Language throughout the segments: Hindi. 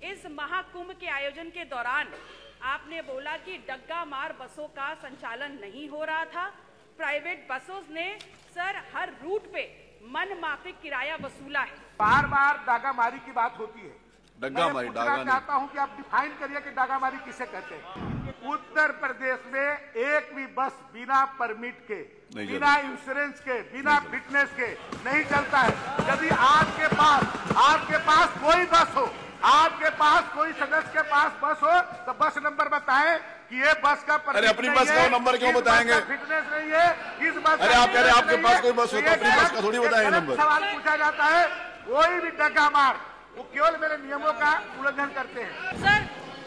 इस महाकुंभ के आयोजन के दौरान आपने बोला कि डग्गा मार बसों का संचालन नहीं हो रहा था। प्राइवेट बसों ने सर हर रूट पे मन माफिक किराया वसूला है। बार बार डागामारी की बात होती है। डग्गामारी, डागा नहीं। चाहता हूं कि आप डिफाइन करिए कि डागामारी किसे कहते हैं। उत्तर प्रदेश में एक भी बस बिना परमिट के, बिना इंश्योरेंस के, बिना फिटनेस के नहीं चलता है। यदि आपके पास कोई बस हो, आपके पास कोई सदस्य के पास बस हो, तो बस नंबर बताएं कि ये बस का अरे अपनी बस का नंबर क्यों बताएंगे? फिटनेस नहीं है इस बस। अरे आप कह रहे हैं आपके पास कोई बस हो तो अपनी बस का थोड़ी बताएंगे नंबर। सवाल पूछा जाता है, कोई भी डग्गा मार वो केवल मेरे नियमों का उल्लंघन करते हैं।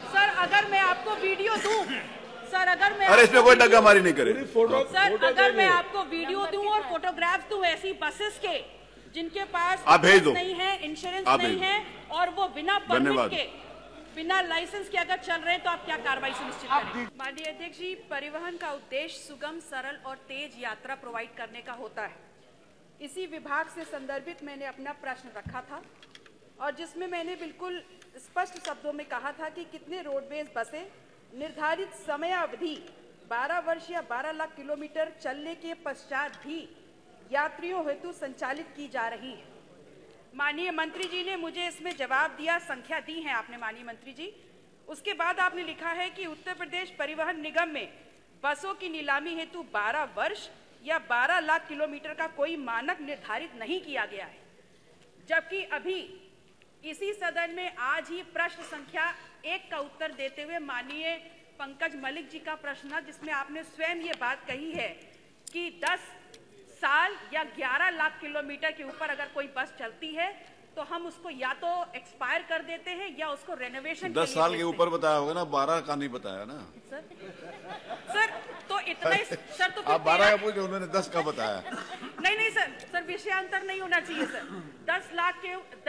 सर अगर मैं आपको वीडियो दूं, सर अगर मैं अरे इसमें कोई डग्गामारी नहीं करे। सर अगर मैं आपको वीडियो दूं और फोटोग्राफ दूं ऐसी बसेस के जिनके पास आप भेज दो, नहीं है, इंश्योरेंस नहीं है और वो बिना परमिट के, बिना लाइसेंस के अगर चल रहे हैं तो आप क्या कार्रवाई सुनिश्चित करेंगे? माननीय अध्यक्ष जी, परिवहन का उद्देश्य सुगम, सरल और तेज यात्रा प्रोवाइड करने का होता है। इसी विभाग से संदर्भित मैंने अपना प्रश्न रखा था और जिसमें मैंने बिल्कुल स्पष्ट शब्दों में कहा था कि कितने रोडवेज बसें निर्धारित समयावधि 12 वर्ष या 12 लाख किलोमीटर चलने के पश्चात भी यात्रियों हेतु संचालित की जा रही है। माननीय मंत्री जी ने मुझे इसमें जवाब दिया, संख्या दी है आपने माननीय मंत्री जी। उसके बाद आपने लिखा है कि उत्तर प्रदेश परिवहन निगम में बसों की नीलामी हेतु 12 वर्ष या 12 लाख किलोमीटर का कोई मानक निर्धारित नहीं किया गया है। जबकि अभी इसी सदन में आज ही प्रश्न संख्या 1 का उत्तर देते हुए माननीय पंकज मलिक जी का प्रश्न था, जिसमें आपने स्वयं ये बात कही है कि 10 साल या 11 लाख किलोमीटर के ऊपर अगर कोई बस चलती है तो हम उसको या तो एक्सपायर कर देते हैं या उसको रेनोवेशन 10 साल के ऊपर बताया होगा ना, 12 का नहीं बताया ना सर तो इतना ही सर। तो आप 12 का पूछे, उन्होंने 10 का बताया। नहीं सर विषयांतर नहीं होना चाहिए सर।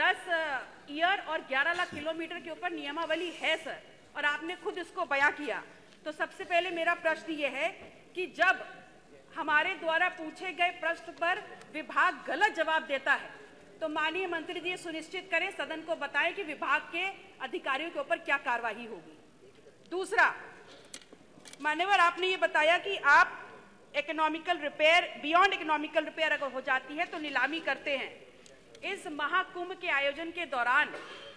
10 ईयर और 11 लाख किलोमीटर के ऊपर नियमावली है सर और आपने खुद इसको बयां किया। तो सबसे पहले मेरा प्रश्न ये है कि जब हमारे द्वारा पूछे गए प्रश्न पर विभाग गलत जवाब देता है तो माननीय मंत्री जी सुनिश्चित करें, सदन को बताएं कि विभाग के अधिकारियों के ऊपर क्या कार्रवाई होगी। दूसरा, मान्यवर आपने ये बताया कि आप economical repair, beyond economical repair अगर हो जाती है तो नीलामी करते हैं। इस महाकुंभ के आयोजन के दौरान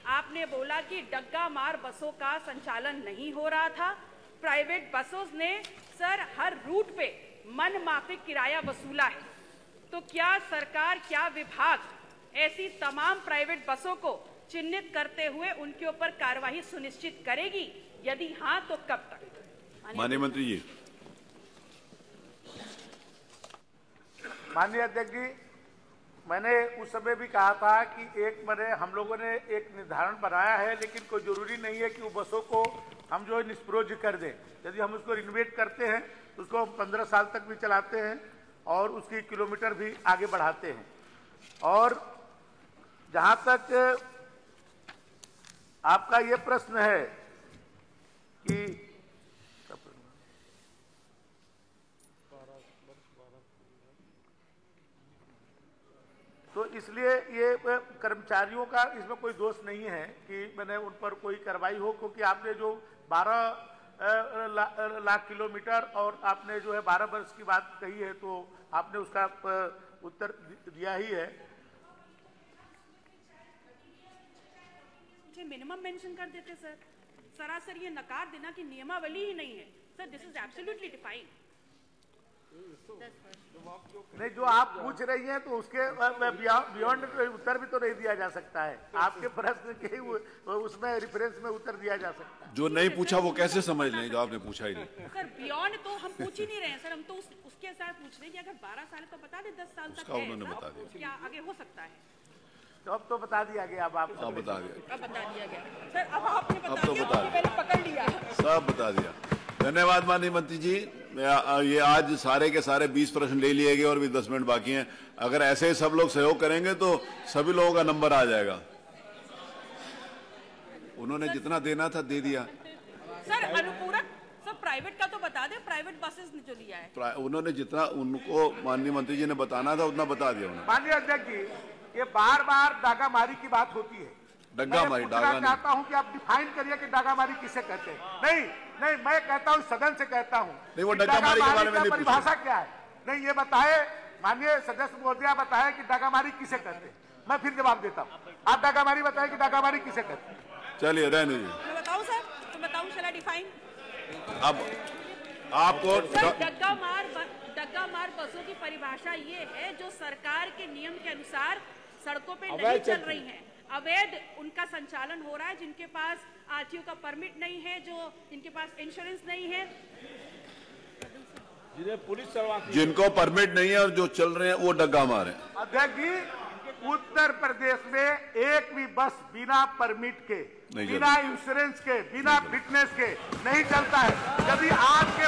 आपने बोला कि डग्गा मार बसों का संचालन नहीं हो रहा था। प्राइवेट बसों ने सर हर रूट पे मन माफिक किराया वसूला है। तो क्या सरकार, क्या विभाग ऐसी तमाम प्राइवेट बसों को चिन्हित करते हुए उनके ऊपर कार्रवाई सुनिश्चित करेगी? यदि हाँ तो कब तक? माननीय मंत्री जी। माननीय अध्यक्ष जी, मैंने उस समय भी कहा था कि हम लोगों ने एक निर्धारण बनाया है, लेकिन कोई जरूरी नहीं है कि वो बसों को हम जो है निष्प्रयोज्य कर दें। यदि हम उसको रिनोवेट करते हैं तो उसको 15 साल तक भी चलाते हैं और उसकी किलोमीटर भी आगे बढ़ाते हैं। और जहां तक आपका ये प्रश्न है कि तो इसलिए ये कर्मचारियों का इसमें कोई दोष नहीं है कि मैंने उन पर कोई कार्रवाई हो, क्योंकि आपने जो 12 लाख किलोमीटर और आपने जो है 12 वर्ष की बात कही है तो आपने उसका उत्तर दिया ही है। मिनिमम मेंशन कर देते सर, सरासर ये नकार देना कि नियमावली ही नहीं है sir. This is absolutely defined. नहीं, जो आप पूछ रही हैं तो उसके बियॉन्ड उत्तर भी तो नहीं दिया जा सकता है। आपके प्रश्न के उसमें रेफरेंस में उत्तर दिया जा सकता है। जो नहीं पूछा वो कैसे समझ लें जो आपने पूछा ही नहीं? सर बियॉन्ड तो हम पूछ ही नहीं रहे हैं सर, हम तो उसके साथ पूछ रहे हैं कि अगर 12 साल तो बता दे, 10 साल तक है उन्होंने बता दिया, क्या आगे हो सकता है? तो अब तो बता दिया गया। अब आप बता दिया, अब बता दिया गया सर। अब आपने अब तो बता दिया, पहले पकड़ लिया, सब बता दिया। धन्यवाद माननीय मंत्री जी। ये आज सारे के सारे 20 प्रश्न ले लिए गए और भी 10 मिनट बाकी हैं। अगर ऐसे ही सब लोग सहयोग करेंगे तो सभी लोगों का नंबर आ जाएगा। उन्होंने जितना देना था दे दिया सर। अनुपूरक सब प्राइवेट का तो बता दे, प्राइवेट बसेस ने जो लिया है उन्होंने जितना उनको माननीय मंत्री जी ने बताना था उतना बता दिया उन्होंने। माननीय अध्यक्ष जी, ये बार बार डागामारी की बात होती है। डग्गामारी डागा नहीं। चाहता हूं कि आप डिफाइन करिए कि डागामारी किसे कहते हैं। नहीं मैं कहता हूं, सदन से कहता हूं, नहीं वो डग्गामारी के बारे में नहीं परिभाषा क्या है। नहीं ये बताए माननीय सदस्य महोदया, बताए कि डागामारी किसे कहते हैं। मैं फिर जवाब देता हूं, आप डागामारी बताए कि डागामारी किसे कहते हैं। चलिए रहने दीजिए। मैं बताऊं सर, मैं बताऊं, चला डिफाइन। अब आपको डग्गामार बसों की परिभाषा ये है जो सरकार के नियम के अनुसार सड़कों पे नहीं चल रही हैं, अवैध उनका संचालन हो रहा है, जिनके पास आरटीओ का परमिट नहीं है, जो जिनके पास इंश्योरेंस नहीं है, जिन्हें पुलिस जिनको परमिट नहीं है और जो चल रहे हैं वो डग्गामार है। अध्यक्ष जी, उत्तर प्रदेश में एक भी बस बिना परमिट के, बिना इंश्योरेंस के, बिना फिटनेस के नहीं चलता है। यदि आपके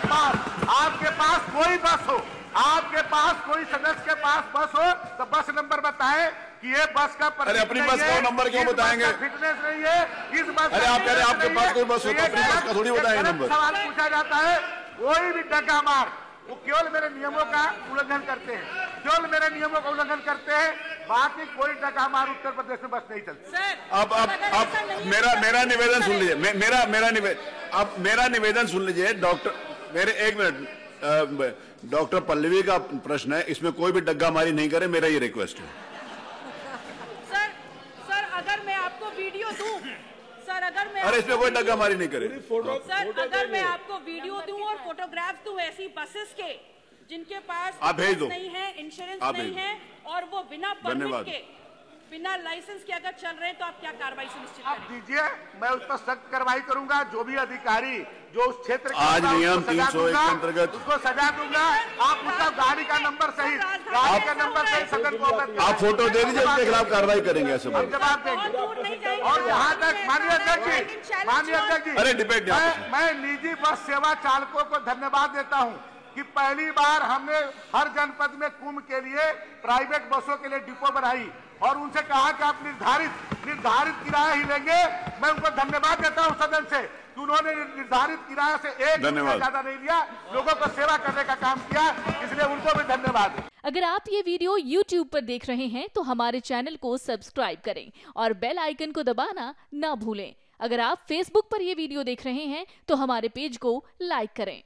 पास कोई बस हो, आपके पास कोई सदस्य के पास बस हो, तो बस नंबर बताएं कि ये बस का परमिट। अरे अपनी बस का नंबर क्यों बताएंगे? फिटनेस नहीं है इस बस। अरे आप कह रहे हैं आपके पास कोई बस हो तो अपनी बस का थोड़ी बताएंगे नंबर। सवाल पूछा जाता है, कोई भी डग्गामार वो केवल मेरे नियमों का उल्लंघन करते हैं, केवल मेरे नियमों का उल्लंघन करते हैं, बाकी कोई डग्गामार उत्तर प्रदेश में बस नहीं चलती। अब मेरा निवेदन सुन लीजिए, मेरा निवेदन सुन लीजिए। एक मिनट, डॉक्टर पल्लवी का प्रश्न है, इसमें कोई भी डग्गामारी नहीं करे, मेरा ये रिक्वेस्ट है। सर अगर मैं आपको वीडियो दूं, अरे इसमें कोई डग्गामारी नहीं करे। सर अगर मैं आपको वीडियो दूं और फोटोग्राफ दूं ऐसी बसेस के जिनके पास आप भेज दो, नहीं है, इंश्योरेंस नहीं है, और वो बिना परमिट के, बिना लाइसेंस के अगर चल रहे हैं, तो आप क्या कार्रवाई सुनिश्चित आप दीजिए, मैं उस पर सख्त कार्रवाई करूंगा। जो भी अधिकारी जो उस क्षेत्र आज नियम 301 के अंतर्गत उसको सजा दूंगा। आप उसका गाड़ी का नंबर सहित सदन को आप फोटो दे दीजिए, उसके खिलाफ कार्रवाई करेंगे। ऐसे जवाब देंगे। और जहाँ तक माननीय अध्यक्ष जी, अरे डिबेट मैं निजी बस सेवा चालकों को धन्यवाद देता हूँ कि पहली बार हमने हर जनपद में कुंभ के लिए प्राइवेट बसों के लिए डिपो बनाई और उनसे कहा कि आप निर्धारित किराया ही लेंगे। मैं उनको धन्यवाद देता हूं सदन से कि उन्होंने निर्धारित किराया से एक रुपया ज्यादा नहीं लिया, लोगों को सेवा करने का काम किया, इसलिए उनको भी धन्यवाद। अगर आप ये वीडियो YouTube पर देख रहे हैं तो हमारे चैनल को सब्सक्राइब करें और बेल आइकन को दबाना ना भूलें। अगर आप Facebook पर ये वीडियो देख रहे हैं तो हमारे पेज को लाइक करें।